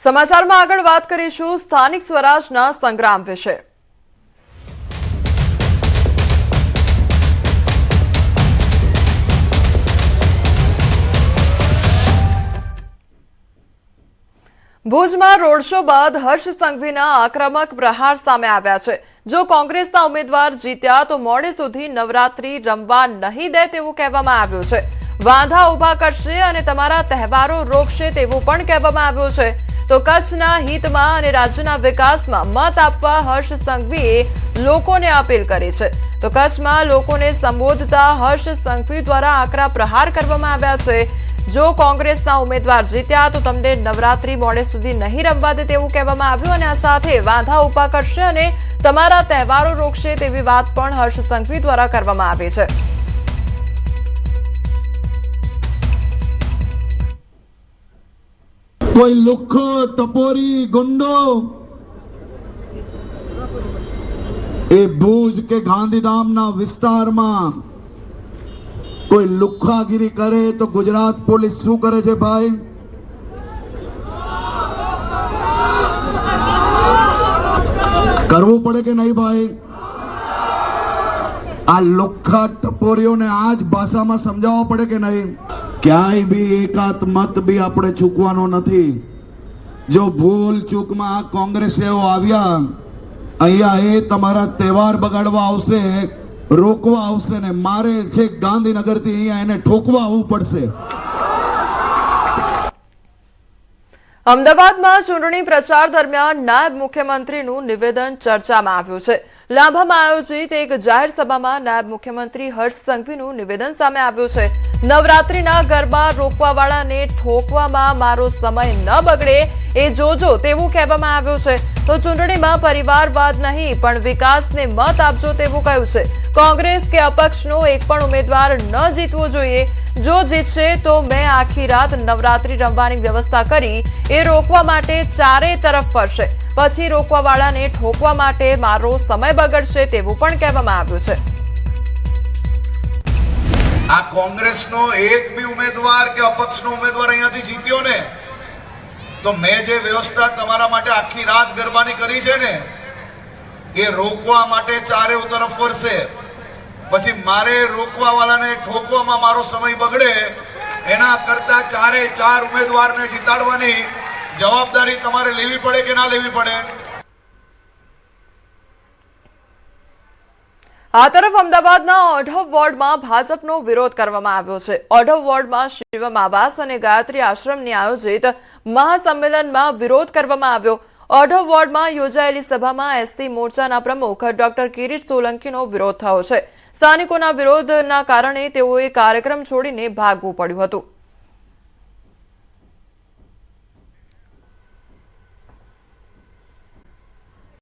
સમાચારમાં આગળ વાત કરીશું સ્થાનિક સ્વરાજના સંગ્રામ વિશે। ભુજમાં રોડ શો બાદ હર્ષ સંઘવીના આક્રમક પ્રહાર સામે આવ્યા છે। જો કોંગ્રેસના ઉમેદવાર જીત્યા તો મોડે સુધી નવરાત્રી રમવા નહીં દે તેવું કહેવામાં આવ્યું છે। વાંધા ઉભા કરશે અને તમારા તહેવારો રોકશે તેવું પણ કહેવામાં આવ્યું છે। તો કચ્છના હિતમાં અને રાજ્યના વિકાસમાં મત આપવા હર્ષ સંઘવીએ લોકોને અપીલ કરી છે। તો કચ્છમાં લોકોને સંબોધતા હર્ષ સંઘવી દ્વારા આકરા પ્રહાર કરવામાં આવ્યા છે। જો કોંગ્રેસના ઉમેદવાર જીત્યા તો તમને નવરાત્રી મોડે સુધી નહીં રમવા દે તેવું કહેવામાં આવ્યું અને આ સાથે વાંધા ઉભા કરશે અને તમારા તહેવારો રોકશે તેવી વાત પણ હર્ષ સંઘવી દ્વારા કરવામાં આવી છે। कोई लुखो टपोरी गुंडो ए भूज के गांधीधाम ना विस्तार में कोई लुखागिरी करे तो गुजरात पुलिस शू करे छे भाई? करवू पड़े के नहीं भाई? आ लुखा टपोरियों ने आज भाषा में समझावा पड़े के नहीं? ક્યાંય બી એકાત મત બી આપણે ચૂકવાનો નથી। જો ભૂલ ચૂકમાં આ કોંગ્રેસીઓ આવ્યા અહીંયા એ તમારા તહેવાર બગાડવા આવશે, રોકવા આવશે ને મારે છે ગાંધીનગરથી અહીંયા એને ઠોકવા આવવું પડશે। અમદાવાદમાં ચૂંટણી પ્રચાર દરમિયાન નાયબ મુખ્યમંત્રીનું નિવેદન ચર્ચામાં આવ્યું છે। લાંભામાં આયોજિત એક જાહેર સભામાં નાયબ મુખ્યમંત્રી હર્ષ સંઘવીનું નિવેદન સામે આવ્યું છે। નવરાત્રીના ગરબા રોકવાવાળાને ઠોકવામાં મારો સમય ન બગડે એ જોજો તેવું કહેવામાં આવ્યું છે। તો ચૂંટણીમાં પરિવારવાદ નહીં પણ વિકાસને મત આપજો તેવું કહ્યું છે। કોંગ્રેસ કે અપક્ષનો એક પણ ઉમેદવાર ન જીતવો જોઈએ। જો જીતશે તો મેં આખી રાત નવરાત્રી રમવાની વ્યવસ્થા કરી એ રોકવા માટે ચારે તરફ ફરશે, પછી રોકવાવાળાને ઠોકવા માટે મારો સમય બગડશે તેવું પણ કહેવામાં આવ્યું છે। આ કોંગ્રેસનો એક બી ઉમેદવાર કે અપક્ષનો ઉમેદવાર અહીંયાથી જીત્યો ને તો મેં જે વ્યવસ્થા તમારા માટે આખી રાત ગરબાની કરી છે ને એ રોકવા માટે ચારે તરફ ફરશે, પછી મારે રોકવાવાળાને ઠોકવામાં મારો સમય બગડે એના કરતા ચારે ચાર ઉમેદવારને જીતાડવાની જવાબદારી તમારે લેવી પડે કે ના લેવી પડે? આ તરફ અમદાવાદના ઓઢવ વોર્ડમાં ભાજપનો વિરોધ કરવામાં આવ્યો છે। ઓઢવ વોર્ડમાં શિવમ આવાસ અને ગાયત્રી આશ્રમની આયોજિત મહાસંમેલનમાં વિરોધ કરવામાં આવ્યો। ઓઢવ વોર્ડમાં યોજાયેલી સભામાં એસસી મોરચાના પ્રમુખ ડોક્ટર કિરીટ સોલંકીનો વિરોધ થયો છે। સ્થાનિકોના વિરોધના કારણે તેઓએ કાર્યક્રમ છોડીને ભાગવું પડ્યું હતું।